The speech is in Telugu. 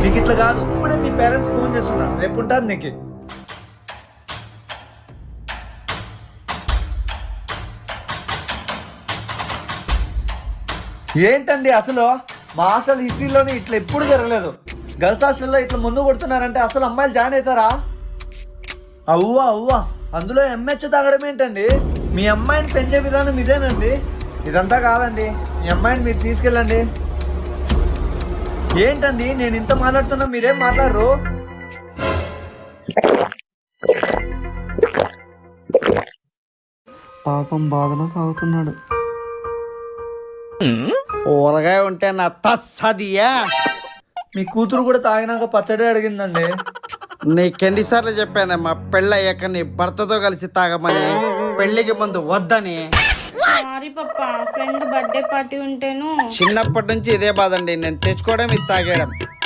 నీకు ఇట్లా కాదు, ఇప్పుడే మీ పేరెంట్స్ ఫోన్ చేస్తున్నా, రేపు ఉంటారు నీకు. ఏంటండి అసలు మా హాస్టల్ హిస్టరీలోనే ఇట్లా ఎప్పుడు జరగలేదు. గర్ల్స్ హాస్టల్లో ఇట్లా ముందు కొడుతున్నారంటే అసలు అమ్మాయిలు జాయిన్ అవుతారా? అవ్వా అవ్వా, అందులో ఎంహెచ్ తాగడం ఏంటండి? మీ అమ్మాయిని పెంచే విధానం ఇదేనండి? ఇదంతా కాదండి, మీ అమ్మాయిని మీరు తీసుకెళ్ళండి. ఏంటండి నేను ఇంత మాట్లాడుతున్నా మీరేం మాట్లాడరు? పాపం బాధలో తాగుతున్నాడు. ఊరగాయ ఉంటే నా తస్సదియా. మీ కూతురు కూడా తాగినాక పచ్చడి అడిగిందండి. నీకెన్నిసార్లు చెప్పానమ్మా పెళ్ళయ్యాక నీ భర్తతో కలిసి తాగమని, పెళ్లికి ముందు వద్దని. సారీ పప్పా, ఫ్రెండ్ బర్త్డే పార్టీ ఉంటేను. చిన్నప్పటి నుంచి ఇదే బాధ అండి, నేను తెచ్చుకోవడం ఇది తాగేయడం.